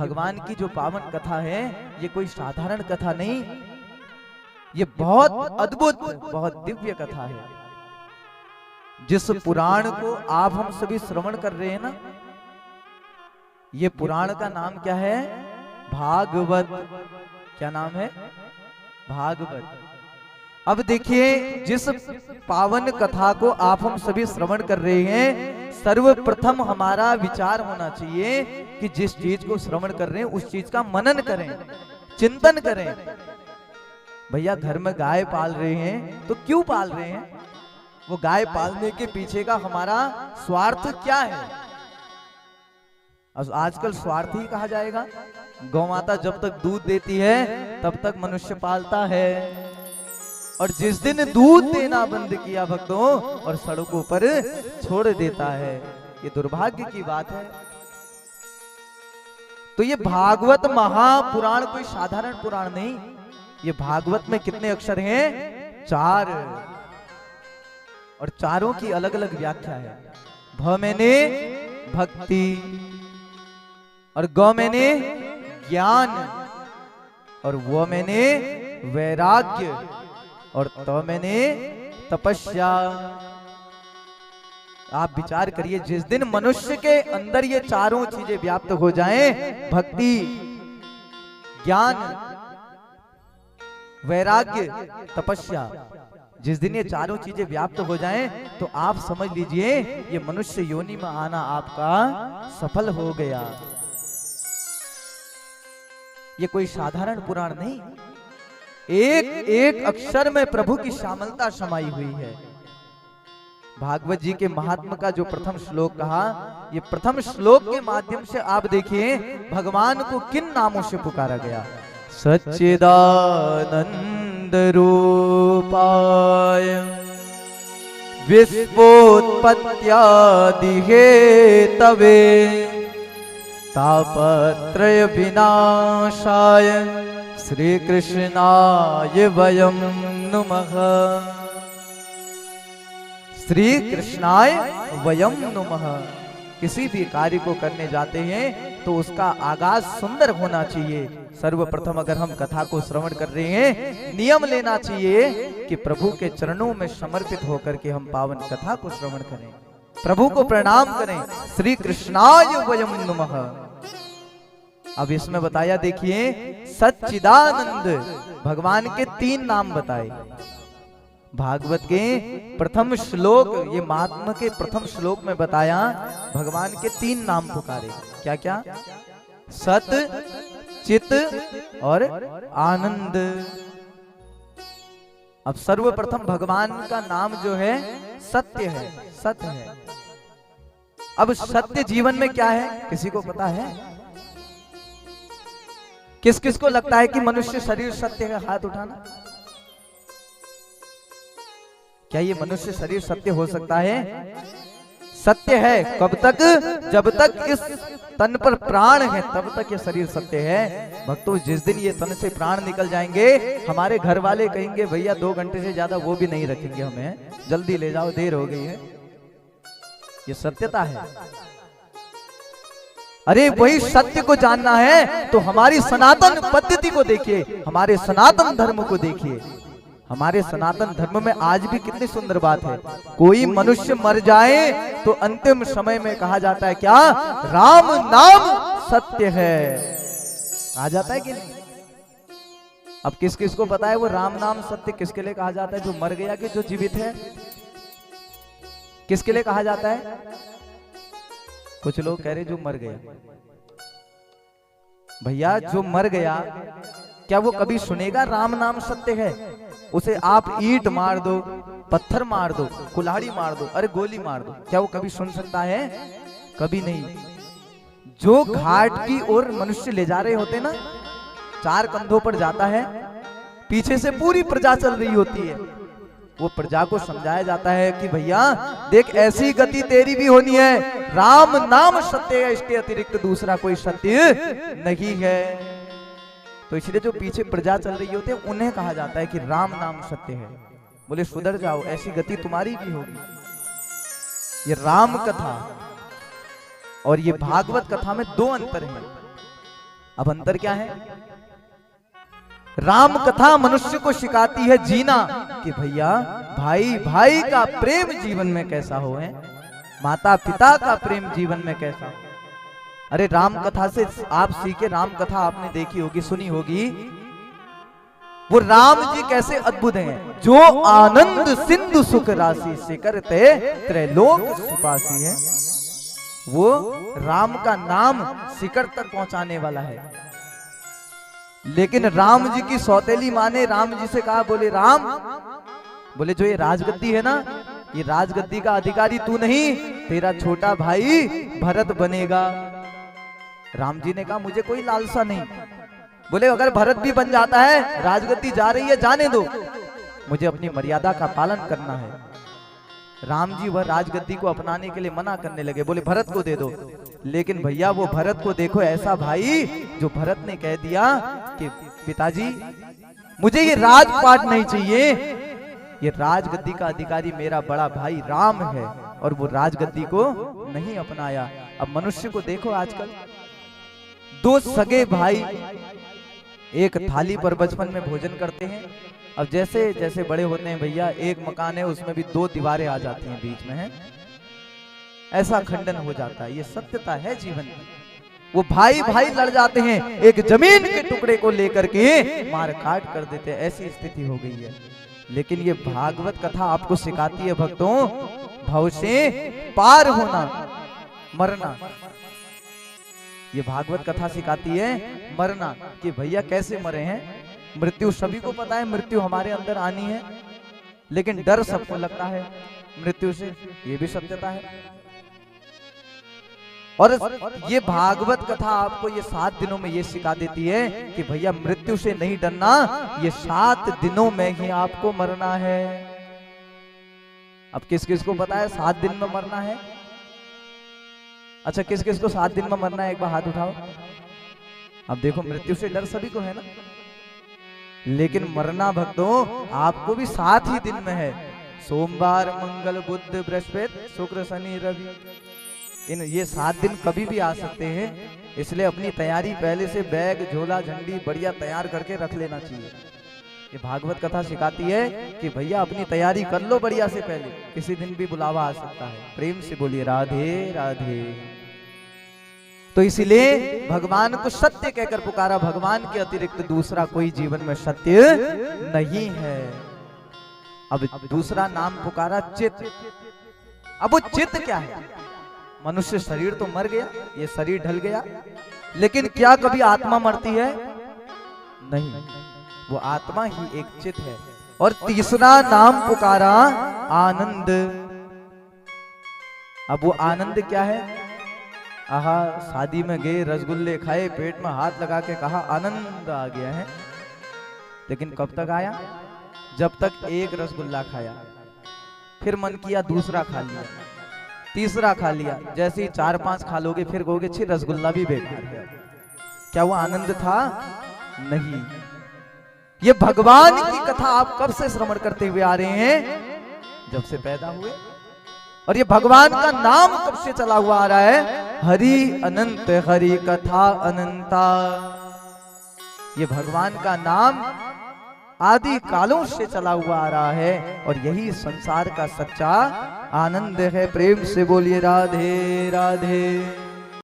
भगवान की जो पावन कथा है ये कोई साधारण कथा नहीं, ये बहुत अद्भुत बहुत दिव्य कथा है। जिस पुराण को आप हम सभी श्रवण कर रहे हैं ना, ये पुराण का नाम क्या है? भागवत। क्या नाम है? भागवत। अब देखिए, जिस पावन कथा को आप हम सभी श्रवण कर रहे हैं, सर्वप्रथम हमारा विचार होना चाहिए कि जिस चीज को श्रवण कर रहे हैं उस चीज का मनन करें, चिंतन करें। भैया घर में गाय पाल रहे हैं तो क्यों पाल रहे हैं? वो गाय पालने के पीछे का हमारा स्वार्थ क्या है? आजकल स्वार्थ ही कहा जाएगा। गौ माता जब तक दूध देती है तब तक मनुष्य पालता है, और जिस दिन दूध देना बंद किया भक्तों और सड़कों पर छोड़ देता है, ये दुर्भाग्य की बात है। तो ये भागवत महापुराण कोई साधारण पुराण नहीं। ये भागवत में कितने अक्षर हैं? 4, और चारों की अलग अलग व्याख्या है। भ मैंने भक्ति, और ग मैंने ज्ञान, और वो मैंने वैराग्य, और त मैंने तपस्या। आप विचार करिए, जिस दिन मनुष्य के अंदर ये चारों चीजें व्याप्त हो जाएं, भक्ति, ज्ञान, वैराग्य, तपस्या, जिस दिन ये चारों चीजें व्याप्त हो जाएं, तो आप समझ लीजिए ये मनुष्य योनि में आना आपका सफल हो गया। ये कोई साधारण पुराण नहीं, एक एक अक्षर में प्रभु की श्यामलता समाई हुई है। भागवत जी के महात्मा का जो प्रथम श्लोक कहा, ये प्रथम श्लोक के माध्यम से आप देखिए भगवान को किन नामों से पुकारा गया। सच्चिदानंद रूपाय विश्वोत्पत्त्यादि हेतवे तापत्रय विनाशाय श्री कृष्णाय वयं नुमः। श्री कृष्णाय वयं नुमः। किसी भी कार्य को करने जाते हैं तो उसका आगाज सुंदर होना चाहिए। सर्वप्रथम अगर हम कथा को श्रवण कर रहे हैं, नियम लेना चाहिए कि प्रभु के चरणों में समर्पित होकर के हम पावन कथा को श्रवण करें, प्रभु को प्रणाम करें। श्री कृष्णाय वयं नुमः। अब इसमें बताया, देखिए सच्चिदानंद, भगवान के 3 नाम बताए। भागवत के प्रथम श्लोक, ये महात्मा के प्रथम श्लोक में बताया भगवान के 3 नाम पुकारे। क्या क्या? सत, चित और आनंद। अब सर्वप्रथम भगवान का नाम जो है सत्य है, सत्य है। अब सत्य जीवन में क्या है, किसी को पता है? किस किस को लगता है कि मनुष्य शरीर सत्य है? हाथ उठाना। क्या ये मनुष्य शरीर सत्य हो सकता है? सत्य है। कब तक? जब तक इस तन पर प्राण है तब तक ये शरीर सत्य है। भक्तों, जिस दिन ये तन से प्राण निकल जाएंगे, हमारे घर वाले कहेंगे भैया 2 घंटे से ज्यादा वो भी नहीं रखेंगे हमें, जल्दी ले जाओ, देर हो गई है। ये सत्यता है। अरे वही सत्य को जानना है तो हमारी सनातन पद्धति को देखिए, हमारे सनातन धर्म को देखिए। हमारे सनातन धर्म में आज भी कितनी सुंदर बात है। कोई मनुष्य मर जाए तो अंतिम समय में कहा जाता है क्या? राम नाम सत्य है। कहा जाता है कि नहीं? अब किस किस को पता है वो राम नाम सत्य किसके लिए कहा जाता है? जो मर गया कि जो जीवित है? किसके लिए कहा जाता है? कुछ लोग कह रहे जो मर गया। भैया जो मर गया क्या वो कभी सुनेगा राम नाम सत्य है? उसे आप ईंट मार दो, पत्थर मार दो, कुल्हाड़ी मार दो, अरे गोली मार दो, क्या वो कभी सुन सकता है? कभी नहीं। जो घाट की ओर मनुष्य ले जा रहे होते ना, 4 कंधों पर जाता है, पीछे से पूरी प्रजा चल रही होती है, वो प्रजा को समझाया जाता है कि भैया देख ऐसी गति तेरी भी होनी है, राम नाम सत्य है, इसके अतिरिक्त दूसरा कोई सत्य नहीं है। तो इसलिए जो पीछे प्रजा चल रही होती है उन्हें कहा जाता है कि राम नाम सत्य है। बोले सुधर जाओ, ऐसी गति तुम्हारी भी होगी। ये राम कथा और ये भागवत कथा में 2 अंतर है। अब अंतर क्या है? राम कथा मनुष्य को सिखाती है जीना कि भैया भाई भाई का प्रेम जीवन में कैसा हो, है माता पिता का प्रेम जीवन में कैसा हो। अरे राम कथा से आप सीखे, राम कथा आपने देखी होगी, सुनी होगी। वो राम जी कैसे अद्भुत हैं। जो आनंद सिंधु सुख राशि से करते त्रैलोक सुपासी है। वो राम का नाम शिखर तक पहुंचाने वाला है। लेकिन राम जी की सौतेली माँ ने राम जी से कहा, बोले राम, बोले जो ये राजगद्दी है ना, ये राजगद्दी का अधिकारी तू नहीं, तेरा छोटा भाई भरत बनेगा। राम जी ने कहा मुझे कोई लालसा नहीं। बोले अगर भरत भी बन जाता है, राजगद्दी जा रही है, जाने दो, मुझे अपनी मर्यादा का पालन करना है। राम जी वह राजगद्दी को अपनाने के लिए मना करने लगे, बोले भरत को दे दो। लेकिन भैया वो भरत को देखो, ऐसा भाई जो भरत ने कह दिया कि पिताजी मुझे ये राजपाट नहीं चाहिए, ये राजगद्दी का अधिकारी मेरा बड़ा भाई राम है, और वो राजगद्दी को नहीं अपनाया। अब मनुष्य को देखो, आजकल दो सगे भाई एक थाली पर बचपन में भोजन करते हैं। अब जैसे जैसे बड़े होते हैं भैया, एक मकान है उसमें भी दो दीवारें आ जाती हैं बीच में, है ऐसा खंडन हो जाता है। ये सत्यता है जीवन की। वो भाई भाई लड़ जाते हैं, एक जमीन के टुकड़े को लेकर के मार काट कर देते हैं, ऐसी स्थिति हो गई है। लेकिन ये भागवत कथा आपको सिखाती है भक्तों, भव से पार होना, मरना। ये भागवत कथा सिखाती है मरना, कि भैया कैसे मरे हैं। मृत्यु सभी को पता है, मृत्यु हमारे अंदर आनी है, लेकिन डर सबको लगता है मृत्यु से, ये भी सत्यता है। और ये भागवत कथा आपको ये 7 दिनों में ये सिखा देती है कि भैया मृत्यु से नहीं डरना, ये 7 दिनों में ही आपको मरना है। अब किस किस को पता है 7 दिन में मरना है? अच्छा, किस किस को 7 दिन में मरना है, एक बार हाथ उठाओ। अब देखो मृत्यु से डर सभी को है ना, लेकिन मरना भक्तों आपको भी 7 ही दिन में है। सोमवार, मंगल, बुध, बृहस्पति, शुक्र, शनि, रवि, इन ये 7 दिन कभी भी आ सकते हैं। इसलिए अपनी तैयारी पहले से बैग, झोला, झंडी बढ़िया तैयार करके रख लेना चाहिए। ये भागवत कथा सिखाती है कि भैया अपनी तैयारी कर लो बढ़िया से, पहले किसी दिन भी बुलावा आ सकता है। प्रेम से बोलिए राधे राधे। तो इसीलिए भगवान को सत्य कहकर पुकारा। भगवान के अतिरिक्त दूसरा कोई जीवन में सत्य नहीं है। अब दूसरा नाम पुकारा चित। अब वो चित क्या है? मनुष्य शरीर तो मर गया, ये शरीर ढल गया, लेकिन क्या कभी आत्मा मरती है? नहीं, वो आत्मा ही एक चित है। और तीसरा नाम पुकारा आनंद। अब वो आनंद क्या है? आहा, शादी में गए, रसगुल्ले खाए, पेट में हाथ लगा के कहा आनंद आ गया है, लेकिन कब तक आया? जब तक एक रसगुल्ला खाया, फिर मन किया दूसरा खा लिया, तीसरा खा लिया, जैसे ही 4-5 खा लोगे फिर कहोगे छी रसगुल्ला भी बेकार है। क्या वो आनंद था? नहीं। ये भगवान की कथा आप कब से श्रवण करते हुए आ रहे हैं? जब से पैदा हुए। और ये भगवान का नाम कब से चला हुआ आ रहा है? हरि अनंत, हरि कथा अनंता। ये भगवान का नाम आदि कालों से चला हुआ आ रहा है, और यही संसार का सच्चा आनंद है। प्रेम से बोलिए राधे राधे।